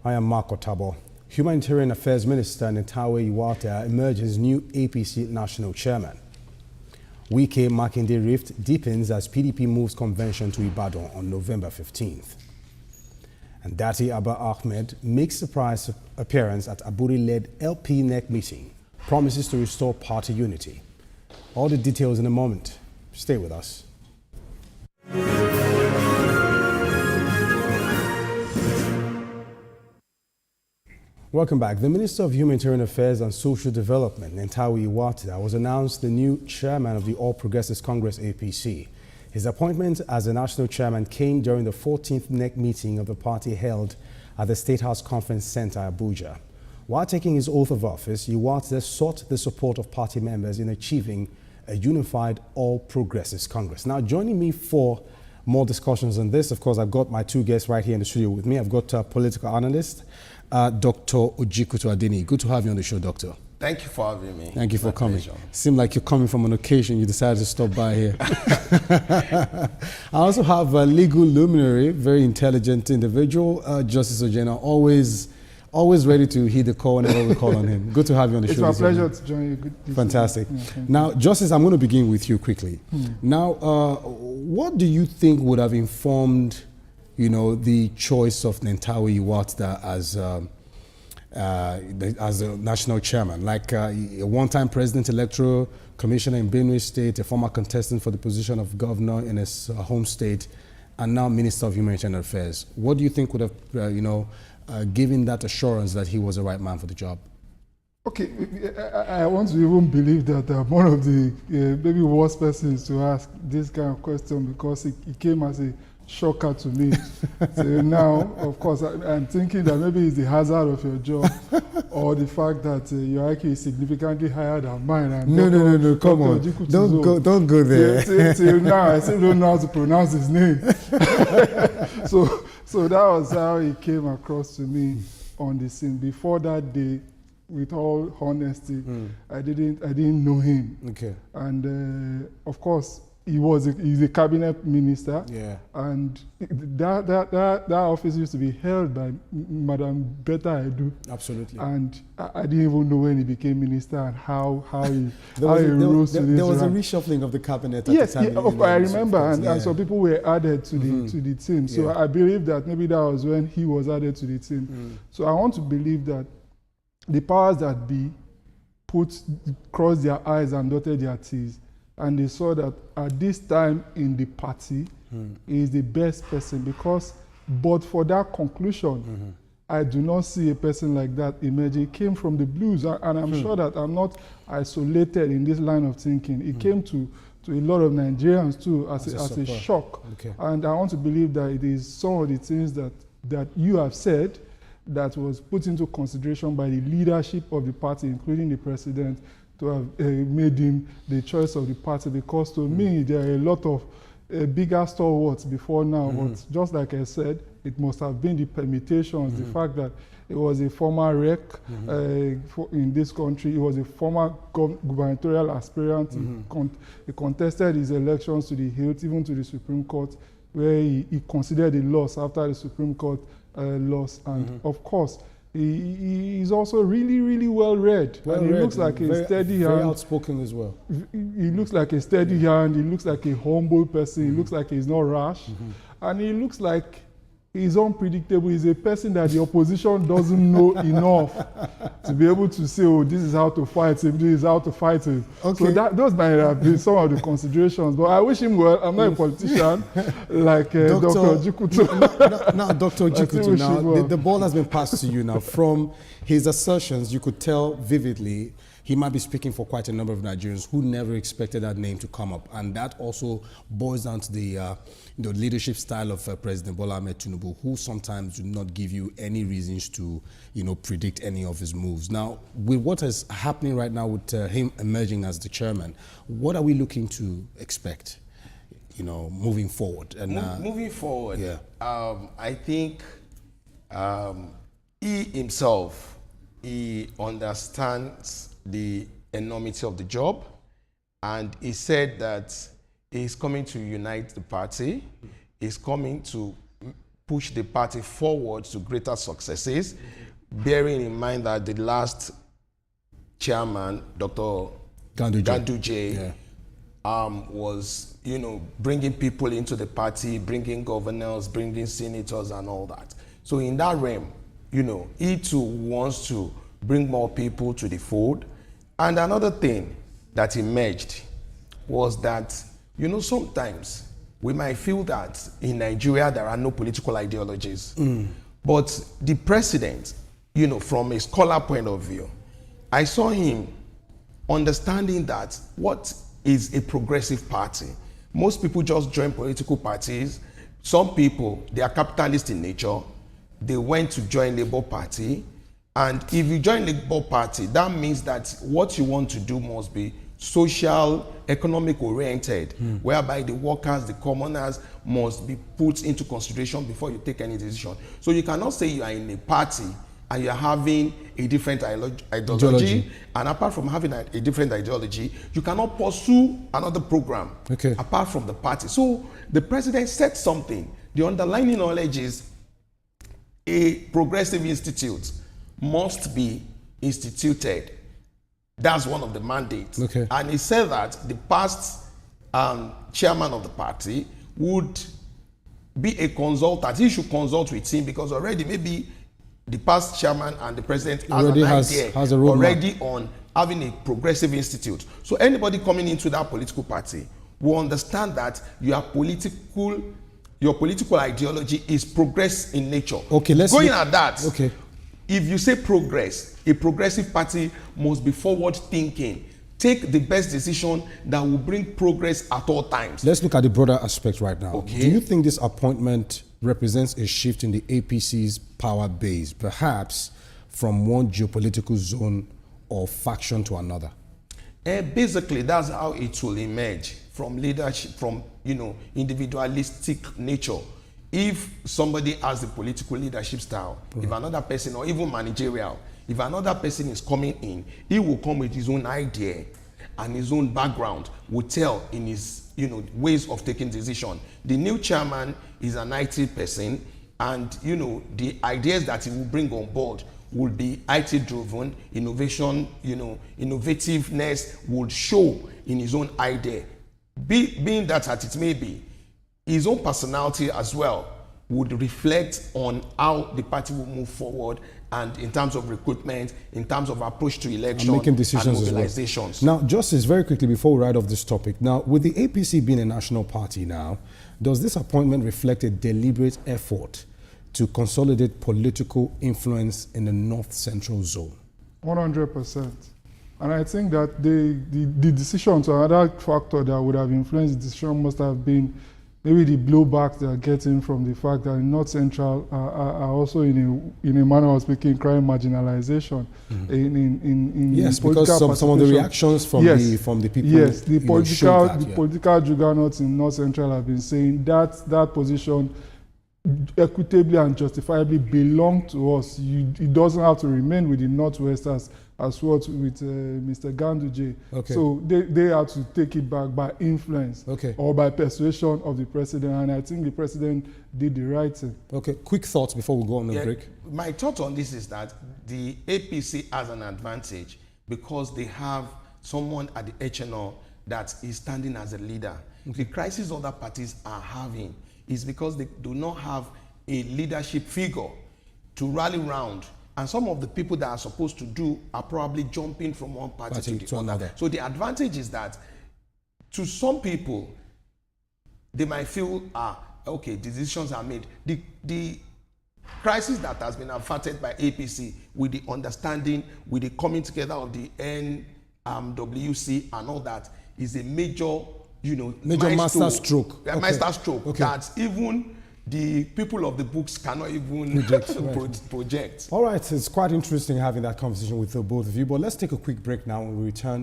I am Mark Otabo. Humanitarian Affairs Minister Nentawe Yilwatda emerges new APC national chairman. Wike Makinde rift deepens as PDP moves convention to Ibadan on November 15th. And Dati Abba Ahmed makes surprise appearance at Aburi-led LP NEC meeting, promises to restore party unity. All the details in a moment. Stay with us. Welcome back. The Minister of Humanitarian Affairs and Social Development, Nentawe Yilwatda, was announced the new chairman of the All Progressives Congress APC. His appointment as the national chairman came during the 14th NEC meeting of the party held at the State House Conference Center, Abuja. While taking his oath of office, Yilwatda sought the support of party members in achieving a unified All Progressives Congress. Now, joining me for more discussions on this, of course, I've got my two guests right here in the studio with me. I've got political analyst, Dr. Ojikutu Adeni. Good to have you on the show, Doctor. Thank you for having me. Thank you for coming. Seemed like you're coming from an occasion. You decided to stop by here. I also have a legal luminary, very intelligent individual, Justice Ojena, always ready to heed the call whenever we call on him. Good to have you on the show. It's my pleasure to join you. Fantastic. Now, Justice, I'm going to begin with you quickly. Now, what do you think would have informed, the choice of Nentawe Yilwatda as the national chairman? Like a one-time president electoral commissioner in Benue State, a former contestant for the position of governor in his home state, and now Minister of Humanitarian Affairs. What do you think would have given that assurance that he was the right man for the job? Okay, I want to even believe that I'm one of the maybe worst persons to ask this kind of question, because it came as a shocker to me. So now, of course, I'm thinking that maybe it's the hazard of your job or the fact that your IQ is significantly higher than mine. And No, come on. Don't go there. Till now, I still don't know how to pronounce his name. So that was how he came across to me on the scene. Before that day, with all honesty, I didn't know him. Okay. And of course, he's a cabinet minister. Yeah. And that office used to be held by Madam Betta Edu. Absolutely. And I didn't even know when he became minister and how he rose to this. There was a reshuffling of the cabinet at the time. Yes, I remember, and some people were added to the team. So I believe that maybe that was when he was added to the team. So I want to believe that the powers that be crossed their eyes and dotted their T's, and they saw that at this time in the party, he is the best person, but for that conclusion, I do not see a person like that emerging. It came from the blues, and I'm sure that I'm not isolated in this line of thinking. It came to a lot of Nigerians too as a shock. Okay. And I want to believe that it is some of the things that you have said that was put into consideration by the leadership of the party, including the president, to have made him the choice of the party, because to me, there are a lot of bigger stalwarts before now, but just like I said, it must have been the permutations, the fact that it was a former rec in this country, he was a former gubernatorial aspirant, he contested his elections to the hilt, even to the Supreme Court, where he considered a loss after the Supreme Court loss, and of course, he's also really, really well read. And he looks like a steady hand. Very outspoken as well. He looks like a steady hand. He looks like a humble person. He looks like he's not rash. And he looks like he's unpredictable. He's a person that the opposition doesn't know enough to be able to say, oh, this is how to fight him, this is how to fight him. Okay. So those might have been some of the considerations. But I wish him well. I'm not a politician like Dr. Ojikutu. Now, Dr. Ojikutu, now, the ball has been passed to you now. From his assertions, you could tell vividly he might be speaking for quite a number of Nigerians who never expected that name to come up. And that also boils down to the leadership style of President Bola Ahmed Tinubu, who sometimes do not give you any reasons to, predict any of his moves. Now, with what is happening right now with him emerging as the chairman, what are we looking to expect, moving forward? And moving forward, I think he himself, he understands the enormity of the job, and he said that he's coming to unite the party, he's coming to push the party forward to greater successes, bearing in mind that the last chairman, Dr. Ganduje, was, bringing people into the party, bringing governors, bringing senators and all that. So in that realm, he too wants to bring more people to the fold. And another thing that emerged was that, sometimes we might feel that in Nigeria there are no political ideologies. But the president, from a scholar point of view, I saw him understanding that what is a progressive party. Most people just join political parties. Some people, they are capitalist in nature. They went to join Labour Party. And if you join Labour Party, that means that what you want to do must be social, economic oriented, whereby the workers, the commoners must be put into consideration before you take any decision. So you cannot say you are in a party and you're having a different ideology. And apart from having a different ideology, you cannot pursue another program apart from the party. So the president said something. The underlying knowledge is a progressive institute must be instituted. That's one of the mandates. And he said that the past chairman of the party would be a consultant. He should consult with him because already maybe the past chairman and the president has a already on having a progressive institute. So anybody coming into that political party will understand that your political ideology is progress in nature. Let's going at that. If you say progress, a progressive party must be forward thinking. Take the best decision that will bring progress at all times. Let's look at the broader aspect right now. Do you think this appointment represents a shift in the APC's power base, perhaps from one geopolitical zone or faction to another? Basically, that's how it will emerge from leadership, from individualistic nature. If somebody has a political leadership style, if another person, or even managerial, if another person is coming in, he will come with his own idea and his own background, will tell in his ways of taking decision. The new chairman is an IT person, and the ideas that he will bring on board will be IT driven. Innovation, innovativeness will show in his own idea. Being that as it may be, his own personality as well would reflect on how the party will move forward, and in terms of recruitment, in terms of approach to election, and making decisions and mobilizations. As well. Now, Justice, very quickly before we write off this topic, now with the APC being a national party now, does this appointment reflect a deliberate effort to consolidate political influence in the North Central Zone? 100%. And I think that the decision, to another factor that would have influenced the decision must have been maybe the blowback they're getting from the fact that in North Central are also in a manner of speaking crime marginalization. Yes, because some of the reactions from the people. Yes, the political juggernauts in North Central have been saying that position equitably and justifiably belong to us. It doesn't have to remain with the Northwest as what with Mr. Ganduje. So they have to take it back by influence or by persuasion of the president, and I think the president did the right thing. Quick thoughts before we go on the break. My thought on this is that the APC has an advantage because they have someone at the HNO that is standing as a leader. The crisis other parties are having is because they do not have a leadership figure to rally round. And some of the people that are supposed to do are probably jumping from one party to the other. So the advantage is that to some people, they might feel, decisions are made. The crisis that has been averted by APC with the understanding, with the coming together of the NWC and all that is a major, master stroke. Master stroke that even the people of the books cannot even project. All right, it's quite interesting having that conversation with the both of you, but let's take a quick break now. When we return,